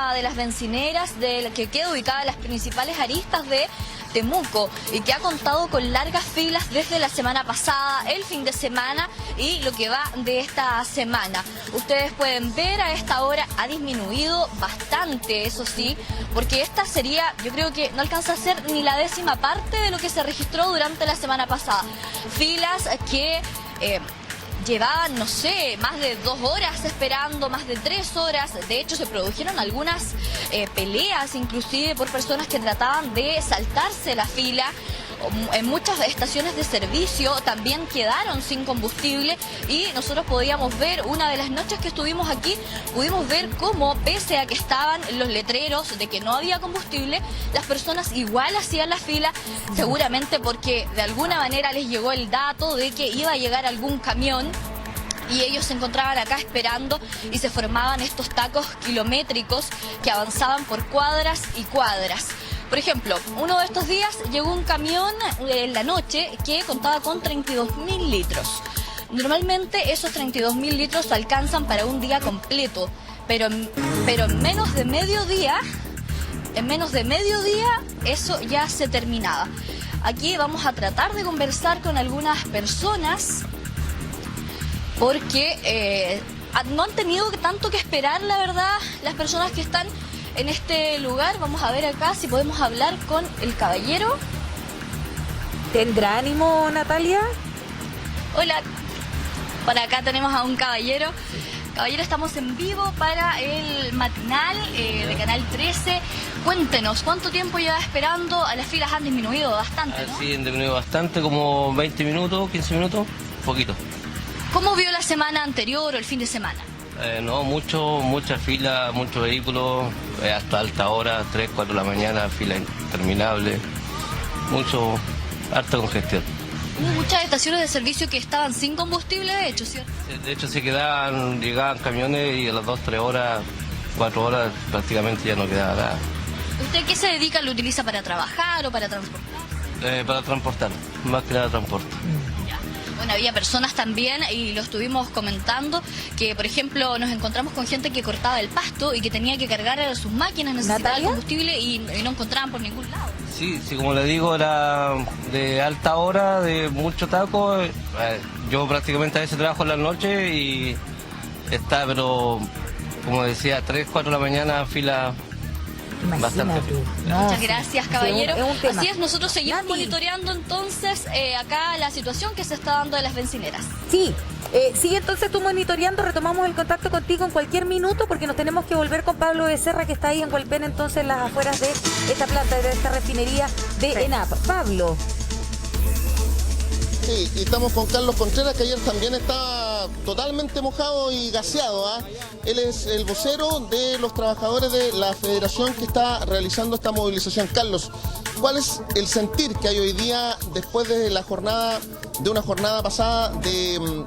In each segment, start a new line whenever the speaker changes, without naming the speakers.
una de las bencineras que queda ubicada en las principales aristas de Temuco y que ha contado con largas filas desde la semana pasada, el fin de semana y lo que va de esta semana. Ustedes pueden ver a esta hora ha disminuido bastante, eso sí, porque esta sería, yo creo que no alcanza a ser ni la 10ª parte de lo que se registró durante la semana pasada. Filas que llevaban, no sé, más de 2 horas esperando, más de 3 horas. De hecho, se produjeron algunas peleas, inclusive por personas que trataban de saltarse la fila. En muchas estaciones de servicio también quedaron sin combustible y nosotros podíamos ver, una de las noches que estuvimos aquí, pudimos ver cómo, pese a que estaban los letreros de que no había combustible, las personas igual hacían la fila, seguramente porque de alguna manera les llegó el dato de que iba a llegar algún camión y ellos se encontraban acá esperando y se formaban estos tacos kilométricos que avanzaban por cuadras y cuadras. Por ejemplo, uno de estos días llegó un camión en la noche que contaba con 32.000 litros. Normalmente esos 32.000 litros alcanzan para un día completo, pero en menos de mediodía, eso ya se terminaba. Aquí vamos a tratar de conversar con algunas personas porque no han tenido tanto que esperar, la verdad, las personas que están en este lugar. Vamos a ver acá si podemos hablar con el caballero.
¿Tendrá ánimo, Natalia?
Hola, por acá tenemos a un caballero. Caballero, estamos en vivo para el matinal de Canal 13. Cuéntenos, ¿cuánto tiempo lleva esperando? Las filas han disminuido bastante, ¿no?
Sí, han disminuido bastante, como 20 minutos, 15 minutos, poquito.
¿Cómo vio la semana anterior o el fin de semana?
No, mucha fila, muchos vehículos, hasta alta hora, 3, 4 de la mañana, fila interminable, harta congestión.
Hubo muchas estaciones de servicio que estaban sin combustible, de hecho, ¿cierto?
De hecho, llegaban camiones y a las 2, 3 horas, 4 horas prácticamente ya no quedaba nada.
¿Usted qué se dedica? ¿Lo utiliza para trabajar o para transportar?
Para transportar, más que nada transporte.
Bueno, había personas también, y lo estuvimos comentando, que por ejemplo nos encontramos con gente que cortaba el pasto y que tenía que cargar sus máquinas, necesitaba el combustible y no encontraban por ningún lado.
Sí, como le digo, era de alta hora, de mucho taco. Yo prácticamente a veces trabajo en la noche y está, pero como decía, 3, 4 de la mañana, fila. Bastante.
No, muchas gracias, caballero.
Sí,
así es, nosotros seguimos monitoreando entonces acá la situación que se está dando de las bencineras.
Sí, sigue entonces tú monitoreando, retomamos el contacto contigo en cualquier minuto porque nos tenemos que volver con Pablo Becerra, que está ahí en Hualpén, entonces en las afueras de esta planta, de esta refinería de ENAP. Pablo.
Sí, y estamos con Carlos Contreras, que ayer también está totalmente mojado y gaseado. Él es el vocero de los trabajadores de la federación que está realizando esta movilización. Carlos, ¿cuál es el sentir que hay hoy día después de una jornada pasada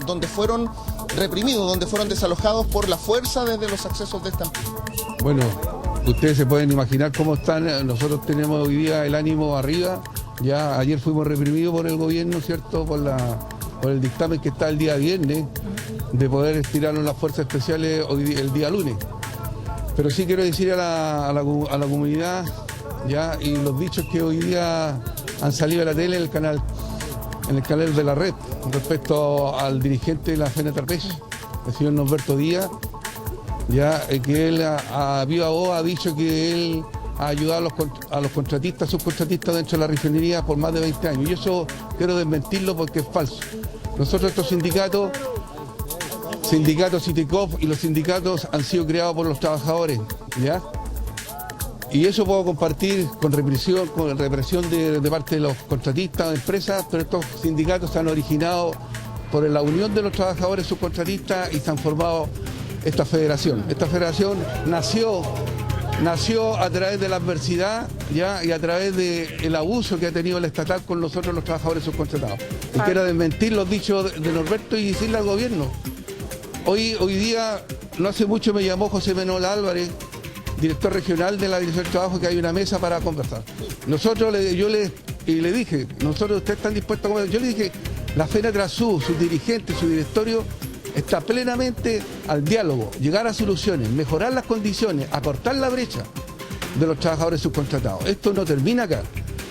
donde fueron reprimidos, donde fueron desalojados por la fuerza desde los accesos de esta empresa?
Bueno, ustedes se pueden imaginar cómo están. Nosotros tenemos hoy día el ánimo arriba. Ya ayer fuimos reprimidos por el gobierno, ¿cierto? Por el dictamen que está el día viernes de poder estirarnos las fuerzas especiales el día lunes. Pero sí quiero decir a la comunidad, ya, y los dichos que hoy día han salido a la tele en el canal de la red respecto al dirigente de la FENATRAPES, el señor Norberto Díaz, ya, que él a viva voz ha dicho que él ha ayudado a los contratistas, subcontratistas dentro de la refinería por más de 20 años. Y eso quiero desmentirlo porque es falso. Nosotros, estos sindicatos Citicop y los sindicatos han sido creados por los trabajadores, ¿ya? Y eso puedo compartir con represión de parte de los contratistas, de empresas, pero estos sindicatos se han originado por la unión de los trabajadores subcontratistas y se han formado esta federación. Esta federación nació a través de la adversidad, ¿ya? Y a través del abuso que ha tenido el estatal con nosotros los trabajadores subcontratados. Y quiero desmentir los dichos de Norberto y decirle al gobierno. Hoy día, no hace mucho me llamó José Manuel Álvarez, director regional de la Dirección de Trabajo, que hay una mesa para conversar. Yo le dije, ustedes están dispuestos a conversar. Yo le dije, la FENATRASUB, sus dirigentes, su directorio, está plenamente al diálogo, llegar a soluciones, mejorar las condiciones, acortar la brecha de los trabajadores subcontratados. Esto no termina acá.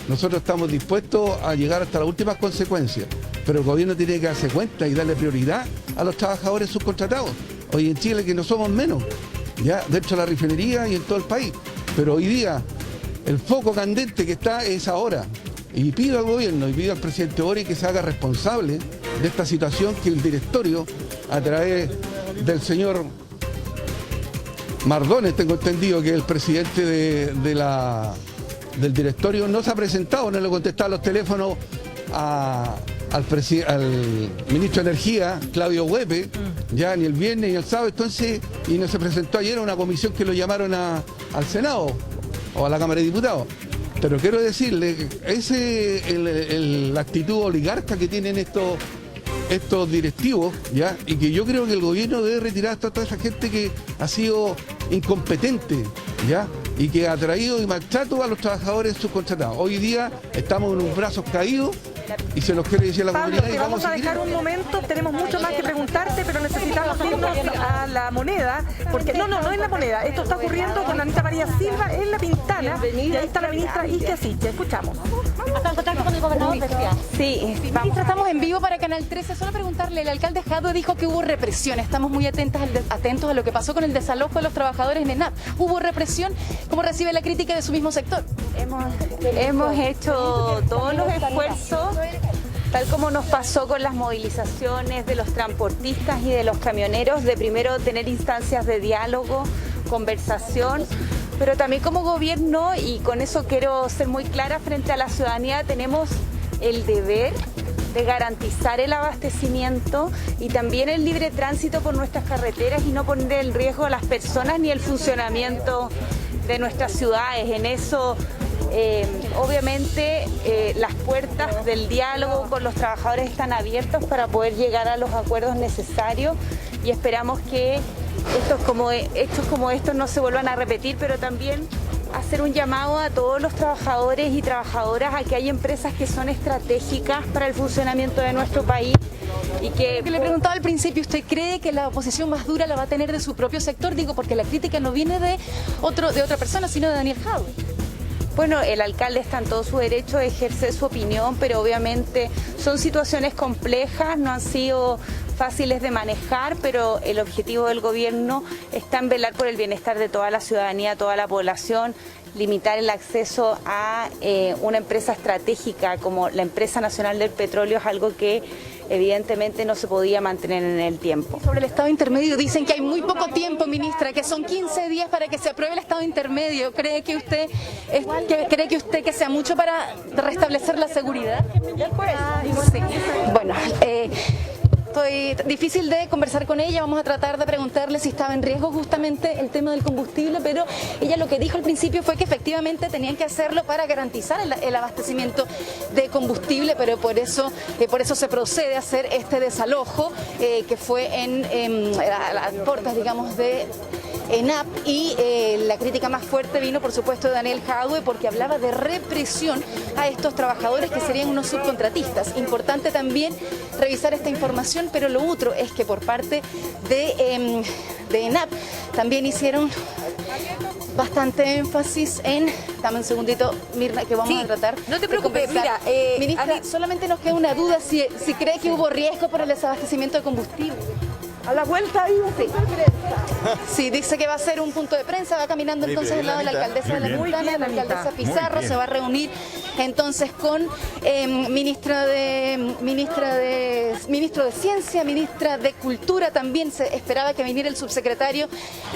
Nosotros estamos dispuestos a llegar hasta las últimas consecuencias, pero el gobierno tiene que darse cuenta y darle prioridad a los trabajadores subcontratados. Hoy en Chile que no somos menos, ya dentro de la refinería y en todo el país, pero hoy día el foco candente que está es ahora. Y pido al gobierno y pido al presidente Boric que se haga responsable de esta situación, que el directorio, a través del señor Mardones, tengo entendido que es el presidente del directorio, no se ha presentado, no le ha contestado los teléfonos al ministro de Energía, Claudio Huepe, ya ni el viernes ni el sábado, entonces, y no se presentó ayer a una comisión que lo llamaron al Senado o a la Cámara de Diputados. Pero quiero decirle, la actitud oligarca que tienen estos directivos, ¿ya? Y que yo creo que el gobierno debe retirar a toda esa gente que ha sido incompetente, ¿ya? Y que ha traído y maltrato a los trabajadores subcontratados. Hoy día estamos en unos brazos caídos y se los quiere decir a la
Pablo,
comunidad.
te
Y
vamos a dejar un momento, tenemos mucho más que preguntarte, pero necesitamos irnos a la moneda, porque no es la moneda, esto está ocurriendo con Anita María Silva en La Pintana, y ahí está la ministra Isquia Sichel. Escuchamos.
Hasta el contacto con el gobernador decía.
Sí,
Ministra, estamos en vivo para Canal 13. Solo preguntarle, el alcalde Jadwe dijo que hubo represión. Estamos muy atentos a lo que pasó con el desalojo de los trabajadores en ENAP. ¿Hubo represión? ¿Cómo recibe la crítica de su mismo sector?
Hemos hecho todos los esfuerzos, tal como nos pasó con las movilizaciones de los transportistas y de los camioneros, de primero tener instancias de diálogo, conversación, pero también como gobierno, y con eso quiero ser muy clara frente a la ciudadanía, tenemos el deber de garantizar el abastecimiento y también el libre tránsito por nuestras carreteras y no poner en riesgo a las personas ni el funcionamiento de nuestras ciudades. En eso, obviamente, las puertas del diálogo con los trabajadores están abiertas para poder llegar a los acuerdos necesarios y esperamos que hechos como estos no se vuelvan a repetir, pero también hacer un llamado a todos los trabajadores y trabajadoras a que hay empresas que son estratégicas para el funcionamiento de nuestro país. Y que
le preguntaba al principio, ¿usted cree que la oposición más dura la va a tener de su propio sector? Digo, porque la crítica no viene de otra persona, sino de Daniel Jadwe.
Bueno, el alcalde está en todo su derecho de ejercer su opinión, pero obviamente son situaciones complejas, no han sido fáciles de manejar, pero el objetivo del gobierno está en velar por el bienestar de toda la ciudadanía, toda la población, limitar el acceso a una empresa estratégica como la Empresa Nacional del Petróleo es algo que evidentemente no se podía mantener en el tiempo.
Sobre el estado intermedio dicen que hay muy poco tiempo, ministra, que son 15 días para que se apruebe el estado intermedio. ¿Cree que usted que sea mucho para restablecer la seguridad? Sí. Bueno, difícil de conversar con ella, vamos a tratar de preguntarle si estaba en riesgo justamente el tema del combustible, pero ella lo que dijo al principio fue que efectivamente tenían que hacerlo para garantizar el abastecimiento de combustible, pero por eso se procede a hacer este desalojo que fue en las puertas, digamos, de ENAP, y la crítica más fuerte vino, por supuesto, de Daniel Jadwe, porque hablaba de represión a estos trabajadores que serían unos subcontratistas. Importante también revisar esta información, pero lo otro es que por parte de ENAP también hicieron bastante énfasis en... Dame un segundito, Mirna, que vamos a tratar.
No te preocupes, mira,
ministra, solamente nos queda una duda, si cree que hubo riesgo por el desabastecimiento de combustible.
A la vuelta hay un
Sí, dice que va a ser un punto de prensa, va caminando entonces al lado de la alcaldesa de La Pintana, la alcaldesa Pizarro, se va a reunir entonces con ministro de Ciencia, ministra de Cultura, también se esperaba que viniera el subsecretario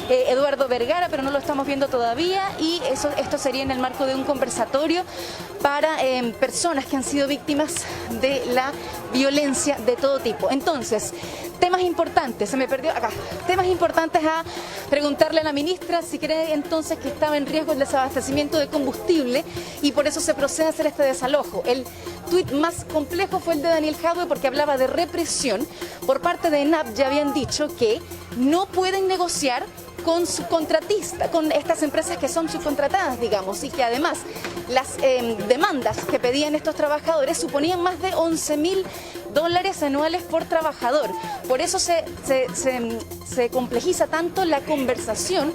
Eduardo Vergara, pero no lo estamos viendo todavía, y esto sería en el marco de un conversatorio para personas que han sido víctimas de la violencia de todo tipo. Entonces, temas importantes, se me perdió acá, temas importantes a preguntarle a la ministra si cree entonces que estaba en riesgo el desabastecimiento de combustible y por eso se procede a hacer este desalojo. El tuit más complejo fue el de Daniel Jadwe porque hablaba de represión. Por parte de ENAP ya habían dicho que no pueden negociar con subcontratistas, con estas empresas que son subcontratadas, digamos, y que además las demandas que pedían estos trabajadores suponían más de $11.000 anuales por trabajador. Por eso se complejiza tanto la conversación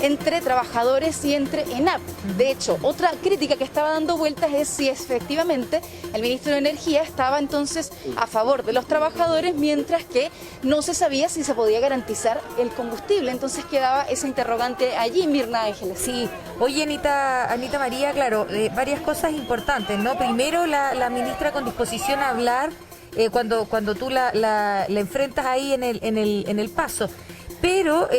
entre trabajadores y entre ENAP. De hecho, otra crítica que estaba dando vueltas es si efectivamente el ministro de Energía estaba entonces a favor de los trabajadores, mientras que no se sabía si se podía garantizar el combustible. Entonces quedaba esa interrogante allí, Mirna Ángeles.
Sí, oye Anita María, claro, varias cosas importantes, ¿no? Primero, la ministra con disposición a hablar cuando tú la enfrentas ahí en el paso. Pero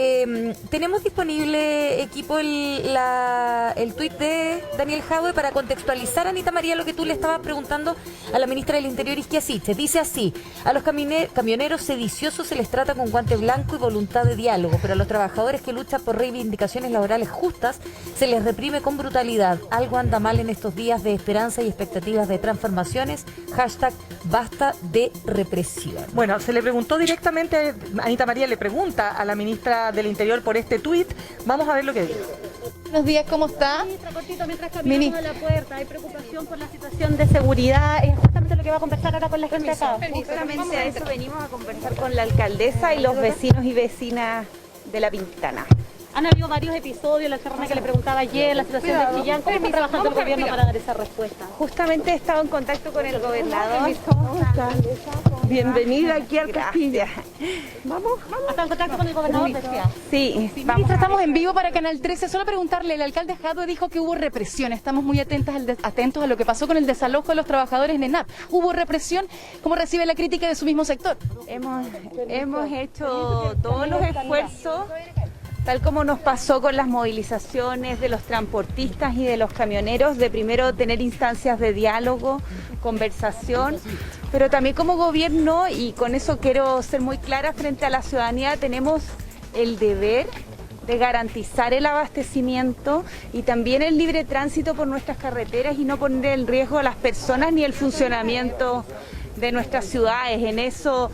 tenemos disponible, equipo, el tuit de Daniel Jadwe para contextualizar, Anita María, lo que tú le estabas preguntando a la ministra del Interior, Isquia Siches. Dice así: a los camioneros sediciosos se les trata con guante blanco y voluntad de diálogo, pero a los trabajadores que luchan por reivindicaciones laborales justas se les reprime con brutalidad. Algo anda mal en estos días de esperanza y expectativas de transformaciones. #basta de represión.
Bueno, se le preguntó directamente, Anita María le pregunta a la ministra del Interior por este tuit. Vamos a ver lo que dice.
Buenos días, ¿cómo está?
Ministra, cortito, mientras caminamos a la puerta, hay preocupación por la situación de seguridad. Es justamente lo que va a conversar ahora con la gente acá.
Justamente a eso venimos a conversar con la alcaldesa y los vecinos y vecinas de La Pintana.
Han habido varios episodios, la charla que le preguntaba ayer, la situación de Chillán. ¿Cómo está trabajando el gobierno para dar esa respuesta?
Justamente he estado en contacto con el gobernador.
¿Cómo está?
Bienvenida aquí al castillo.
Vamos. ¿Hasta en contacto con el gobernador, decía?
Sí,
Ministra, estamos en vivo para Canal 13. Solo preguntarle, el alcalde Jadwe dijo que hubo represión. Estamos muy atentos a lo que pasó con el desalojo de los trabajadores en ENAP. ¿Hubo represión? ¿Cómo recibe la crítica de su mismo sector?
Hemos hecho todos los esfuerzos, tal como nos pasó con las movilizaciones de los transportistas y de los camioneros, de primero tener instancias de diálogo, conversación, pero también como gobierno, y con eso quiero ser muy clara frente a la ciudadanía, tenemos el deber de garantizar el abastecimiento y también el libre tránsito por nuestras carreteras y no poner en riesgo a las personas ni el funcionamiento de nuestras ciudades. En eso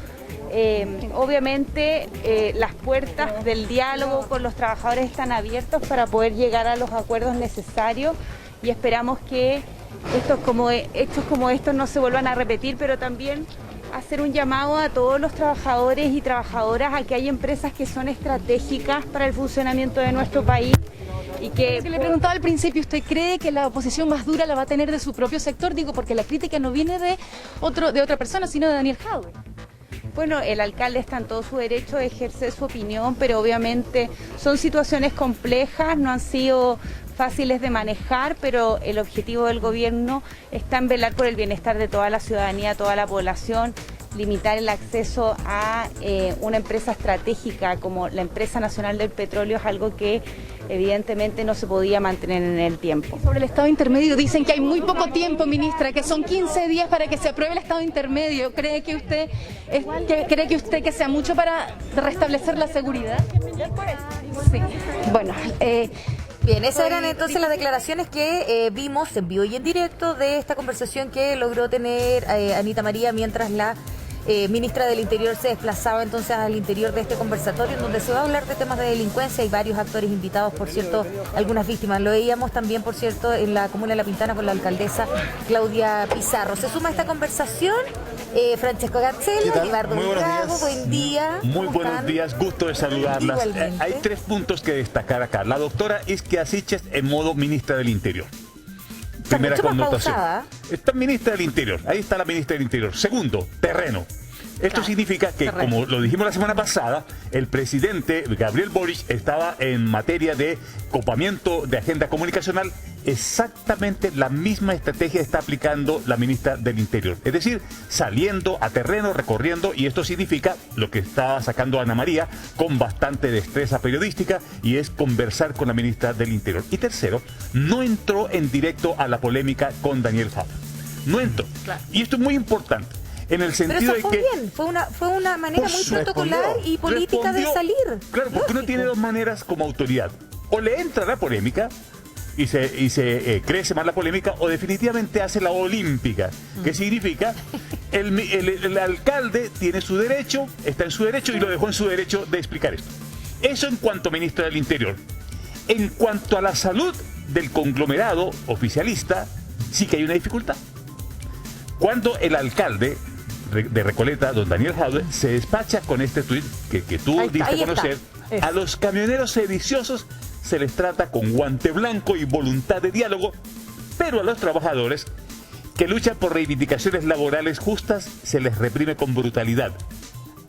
obviamente las puertas del diálogo con los trabajadores están abiertas para poder llegar a los acuerdos necesarios y esperamos que hechos como estos no se vuelvan a repetir, pero también hacer un llamado a todos los trabajadores y trabajadoras a que hay empresas que son estratégicas para el funcionamiento de nuestro país. Y que
le preguntaba al principio, ¿usted cree que la oposición más dura la va a tener de su propio sector? Digo, porque la crítica no viene de otra persona, sino de Daniel Jadwe.
Bueno, el alcalde está en todo su derecho de ejercer su opinión, pero obviamente son situaciones complejas, no han sido fáciles de manejar, pero el objetivo del gobierno está en velar por el bienestar de toda la ciudadanía, toda la población, limitar el acceso a una empresa estratégica como la Empresa Nacional del Petróleo es algo que evidentemente no se podía mantener en el tiempo.
Sobre el estado intermedio dicen que hay muy poco tiempo, ministra, que son 15 días para que se apruebe el estado intermedio. ¿Cree que usted que sea mucho para restablecer la seguridad?
Sí. Bueno, bien, esas eran entonces las declaraciones que vimos en vivo y en directo de esta conversación que logró tener Anita María mientras la ministra del Interior se desplazaba entonces al interior de este conversatorio en donde se va a hablar de temas de delincuencia. Hay varios actores invitados, por cierto, algunas víctimas. Lo veíamos también, por cierto, en la comuna de La Pintana con la alcaldesa Claudia Pizarro. Se suma a esta conversación Francesco Gazzella, Ibardo Bravo, buen día.
Muy buenos días, gusto de saludarlas. Hay 3 puntos que destacar acá. La doctora Isquia Siches en modo ministra del Interior. Primera connotación. Está ministra del Interior, ahí está la ministra del Interior. Segundo, terreno. Esto significa que, como lo dijimos la semana pasada, el presidente Gabriel Boric estaba en materia de copamiento de agenda comunicacional. Exactamente la misma estrategia está aplicando la ministra del Interior. Es decir, saliendo a terreno, recorriendo, y esto significa lo que está sacando Ana María con bastante destreza periodística, y es conversar con la ministra del Interior. Y tercero, no entró en directo a la polémica con Daniel Jadwe. No entró. Claro. Y esto es muy importante. En el sentido
pero eso fue
de que
bien, fue una manera muy protocolar y política de salir.
Claro, porque uno tiene 2 maneras como autoridad. O le entra la polémica y se crece más la polémica, o definitivamente hace la olímpica, que significa el alcalde tiene su derecho, está en su derecho y lo dejó en su derecho de explicar esto. Eso en cuanto a ministro del Interior. En cuanto a la salud del conglomerado oficialista, sí que hay una dificultad. Cuando el alcalde de Recoleta, don Daniel Jadwe, se despacha con este tuit que tú diste a conocer, a los camioneros sediciosos se les trata con guante blanco y voluntad de diálogo, pero a los trabajadores que luchan por reivindicaciones laborales justas se les reprime con brutalidad.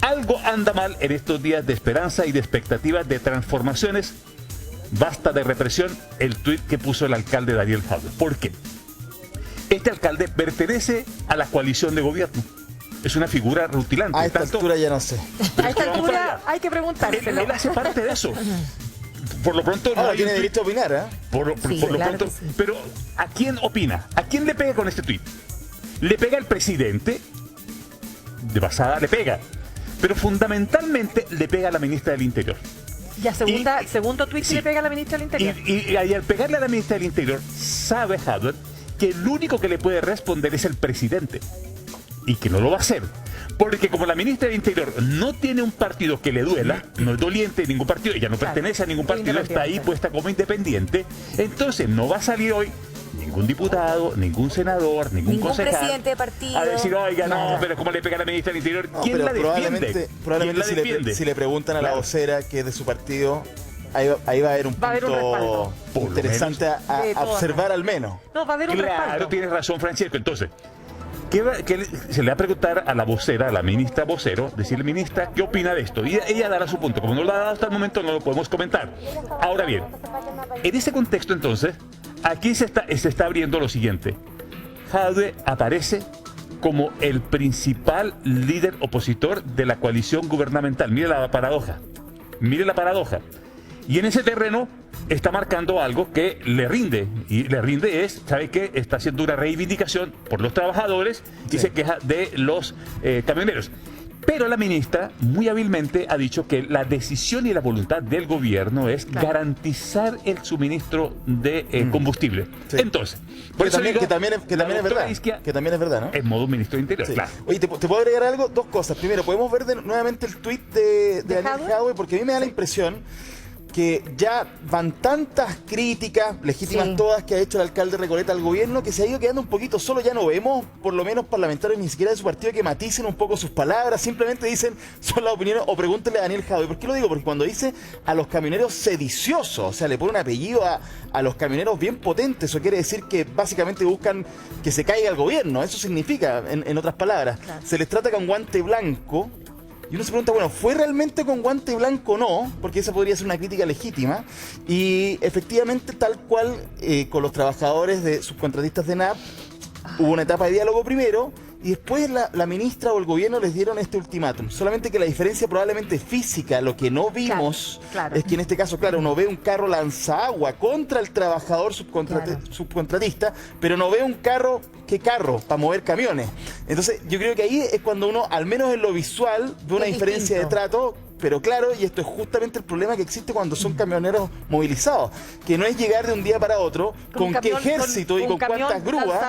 Algo anda mal en estos días de esperanza y de expectativas de transformaciones. Basta de represión, el tuit que puso el alcalde Daniel Jadwe. ¿Por qué? Este alcalde pertenece a la coalición de gobierno. Es una figura rutilante.
A esta altura ya no sé.
A esta altura hay que preguntárselo.
Él hace parte de eso. Por lo pronto...
Ahora tiene derecho a opinar, ¿eh?
Por lo pronto... Sí. Pero, ¿a quién opina? ¿A quién le pega con este tuit? ¿Le pega al presidente? De pasada le pega. Pero fundamentalmente le pega a la ministra del Interior.
Ya, segundo tuit que le pega a la ministra del Interior.
Y al pegarle a la ministra del Interior, sabe Jadwe que el único que le puede responder es el presidente. Y que no lo va a hacer. Porque como la ministra del Interior no tiene un partido que le duela, no es doliente de ningún partido, ella no pertenece a ningún partido, está ahí puesta como independiente, entonces no va a salir hoy ningún diputado, ningún senador, ningún concejal
presidente de partido
a decir, oiga, no, pero ¿cómo le pega a la ministra del Interior? ¿Quién la defiende?
Probablemente si le preguntan a la vocera que es de su partido, ahí va a haber un punto interesante a observar al menos.
No, va a haber un respaldo.
Claro, tienes razón, Francisco. Entonces, se le va a preguntar a la vocera, a la ministra vocero, decirle, ministra, ¿qué opina de esto? Y ella dará su punto. Como no lo ha dado hasta el momento, no lo podemos comentar. Ahora bien, en ese contexto, entonces, aquí se está abriendo lo siguiente. Jadwe aparece como el principal líder opositor de la coalición gubernamental. Mire la paradoja. Mire la paradoja. Y en ese terreno está marcando algo que le rinde. Y le rinde ¿sabe qué? Está haciendo una reivindicación por los trabajadores y se queja de los camioneros. Pero la ministra muy hábilmente ha dicho que la decisión y la voluntad del gobierno es garantizar el suministro de combustible. Sí. Entonces, por eso
que también es verdad. Que también es verdad, ¿no?
En modo ministro de Interior, claro.
Oye, ¿te puedo agregar algo? Dos cosas. Primero, podemos ver nuevamente el tuit de Daniel Jadwe, porque a mí me da la impresión que ya van tantas críticas, legítimas todas, que ha hecho el alcalde Recoleta al gobierno, que se ha ido quedando un poquito solo. Ya no vemos, por lo menos parlamentarios ni siquiera de su partido, que maticen un poco sus palabras, simplemente dicen, son las opiniones, o pregúntele a Daniel Jadwe. ¿Por qué lo digo? Porque cuando dice a los camioneros sediciosos, o sea, le pone un apellido a los camioneros bien potente, eso quiere decir que básicamente buscan que se caiga el gobierno. Eso significa, en otras palabras, se les trata con guante blanco. Y uno se pregunta, bueno, ¿fue realmente con guante blanco o no? Porque esa podría ser una crítica legítima. Y efectivamente, tal cual, con los trabajadores de subcontratistas de NAP, hubo una etapa de diálogo primero, y después la ministra o el gobierno les dieron este ultimátum. Solamente que la diferencia probablemente física, lo que no vimos, es que en este caso, claro, uno ve un carro lanzagua contra el trabajador subcontratista, pero no ve un carro, ¿qué carro? Para mover camiones. Entonces, yo creo que ahí es cuando uno, al menos en lo visual, ve una diferencia de trato. Pero claro, y esto es justamente el problema que existe cuando son camioneros movilizados, que no es llegar de un día para otro con qué ejército y con cuántas grúas,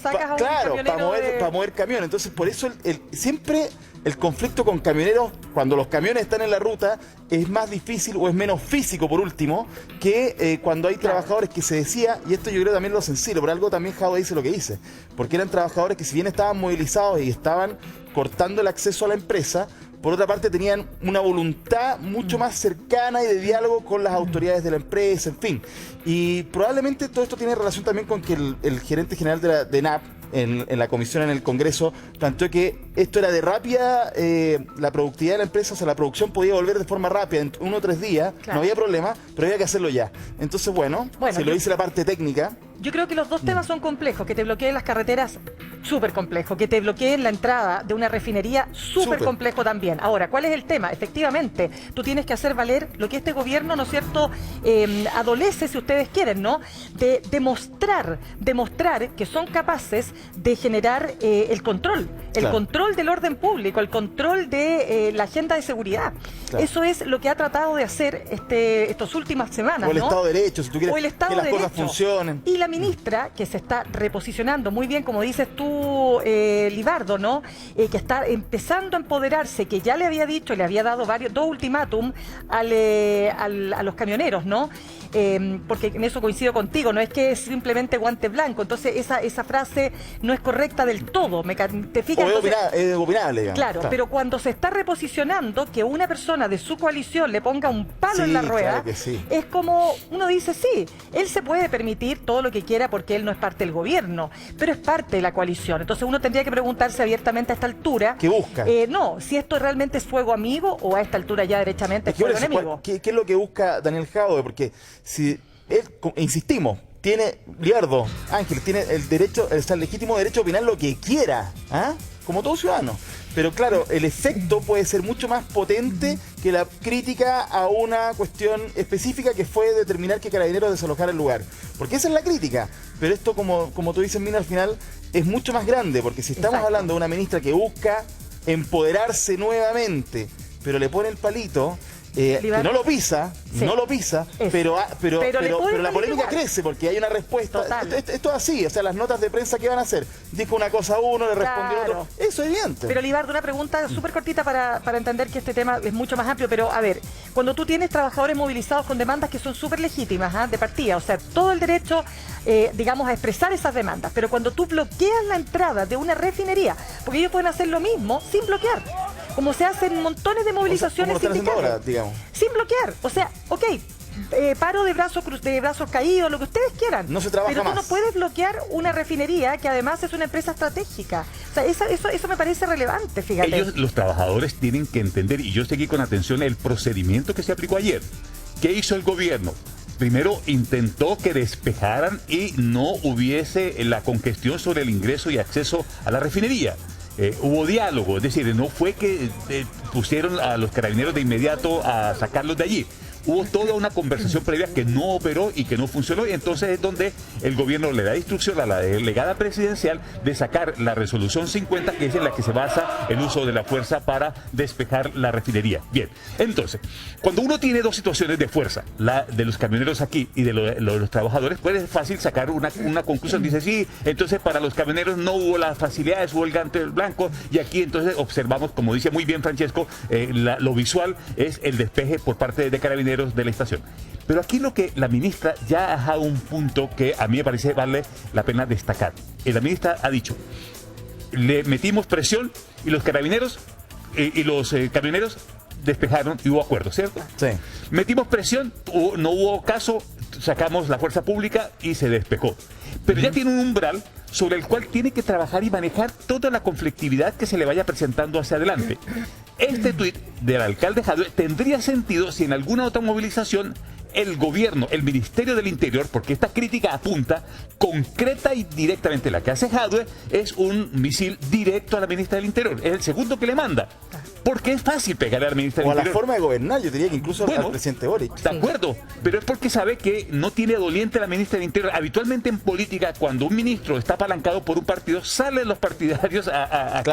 para mover camiones. Entonces, por eso siempre el conflicto con camioneros, cuando los camiones están en la ruta, es más difícil o es menos físico, por último, que cuando hay trabajadores que se decía, y esto yo creo también lo sencillo, por algo también Jadwe dice lo que dice, porque eran trabajadores que si bien estaban movilizados y estaban cortando el acceso a la empresa, por otra parte tenían una voluntad mucho más cercana y de diálogo con las autoridades de la empresa, en fin. Y probablemente todo esto tiene relación también con que el gerente general de NAP, en la comisión en el Congreso, planteó que esto era de rápida, la productividad de la empresa, o sea, la producción podía volver de forma rápida, en 1 o 3 días, no había problema, pero había que hacerlo ya. Entonces, bueno se lo dice la parte técnica.
Yo creo que los dos temas son complejos, que te bloqueen las carreteras, súper complejo, que te bloqueen la entrada de una refinería, súper complejo también. Ahora, ¿cuál es el tema? Efectivamente, tú tienes que hacer valer lo que este gobierno, ¿no es cierto?, adolece, si ustedes quieren, ¿no?, de demostrar que son capaces de generar el control del orden público, el control de la agenda de seguridad. Eso es lo que ha tratado de hacer estas últimas semanas,
o el Estado de Derecho, si tú quieres,
o el Estado
que las
de
cosas
Derecho.
funcionen.
Y la ministra que se está reposicionando muy bien, como dices tú, Libardo, ¿no? Que está empezando a empoderarse, que ya le había dicho, le había dado dos ultimátum a los camioneros, ¿no? Porque en eso coincido contigo, no es que es simplemente guante blanco, entonces esa frase no es correcta del todo, ¿te fijas?
Es opinable, digamos.
Claro, pero cuando se está reposicionando, que una persona de su coalición le ponga un palo en la rueda,
claro que sí.
Es como, uno dice, sí, él se puede permitir todo lo que quiera porque él no es parte del gobierno, pero es parte de la coalición, entonces uno tendría que preguntarse abiertamente a esta altura,
¿qué busca?
No, si esto realmente es fuego amigo o a esta altura ya derechamente es fuego enemigo.
¿Qué es lo que busca Daniel Jadwe? Porque si él, insistimos, Libardo, Ángel, tiene el derecho, el legítimo derecho a opinar lo que quiera, ¿ah? Como todo ciudadano. Pero claro, el efecto puede ser mucho más potente que la crítica a una cuestión específica que fue determinar que Carabineros desalojara el lugar. Porque esa es la crítica. Pero esto, como tú dices, Mina, al final es mucho más grande. Porque si estamos hablando de una ministra que busca empoderarse nuevamente, pero le pone el palito... que no lo pisa, pero la polémica crece porque hay una respuesta. Esto es así, o sea, las notas de prensa que van a hacer, dijo una cosa a uno, le respondió a otro, eso es evidente.
Pero Libardo, una pregunta súper cortita para entender que este tema es mucho más amplio, pero a ver, cuando tú tienes trabajadores movilizados con demandas que son súper legítimas, de partida, o sea, todo el derecho, digamos, a expresar esas demandas, pero cuando tú bloqueas la entrada de una refinería, porque ellos pueden hacer lo mismo sin bloquear, como se hacen montones de movilizaciones sindicales, ahora, digamos, sin bloquear, o sea, ok, paro de brazos caídos, lo que ustedes quieran,
no se trabaja
pero tú
más.
no puedes bloquear una refinería que además es una empresa estratégica. O sea, eso me parece relevante, fíjate.
Ellos, los trabajadores, tienen que entender, y yo seguí con atención el procedimiento que se aplicó ayer. ¿Qué hizo el gobierno? Primero intentó que despejaran y no hubiese la congestión sobre el ingreso y acceso a la refinería. Hubo diálogo, es decir, no fue que pusieron a los carabineros de inmediato a sacarlos de allí. Hubo toda una conversación previa que no operó y que no funcionó, y entonces es donde el gobierno le da instrucción a la delegada presidencial de sacar la resolución 50, que es en la que se basa el uso de la fuerza para despejar la refinería. Bien, entonces, cuando uno tiene dos situaciones de fuerza, la de los camioneros aquí y de los trabajadores, pues es fácil sacar una conclusión. Dice, sí, entonces para los camioneros no hubo las facilidades, hubo el guante blanco, y aquí entonces observamos, como dice muy bien Francesco, lo visual es el despeje por parte de carabineros de la estación. Pero aquí lo que la ministra ya ha dejado un punto que a mí me parece vale la pena destacar. La ministra ha dicho, le metimos presión y los carabineros y los camioneros despejaron y hubo acuerdo, ¿cierto?
Sí.
Metimos presión, no hubo caso, sacamos la fuerza pública y se despejó. Pero ya tiene un umbral sobre el cual tiene que trabajar y manejar toda la conflictividad que se le vaya presentando hacia adelante. Este tuit del alcalde Jadwe tendría sentido si en alguna otra movilización el gobierno, el Ministerio del Interior, porque esta crítica apunta concreta y directamente, la que hace Jadwe es un misil directo a la ministra del Interior, es el segundo que le manda, porque es fácil pegarle a la ministra del Interior.
O a la forma de gobernar, yo diría que incluso al presidente Boric.
De acuerdo, pero es porque sabe que no tiene doliente la ministra del Interior. Habitualmente en política, cuando un ministro está apalancado por un partido, salen los partidarios a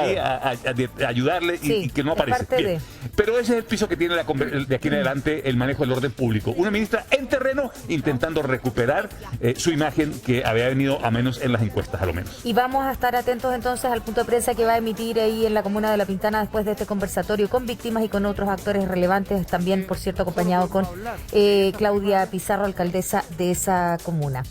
ayudarle y que no aparece. Bien. Pero ese es el piso que tiene de aquí en adelante el manejo del orden público. Una ministra en terreno intentando recuperar su imagen que había venido a menos en las encuestas, a lo menos.
Y vamos a estar atentos entonces al punto de prensa que va a emitir ahí en la comuna de La Pintana después de este conversatorio con víctimas y con otros actores relevantes, también, por cierto, acompañado con Claudia Pizarro, alcaldesa de esa comuna.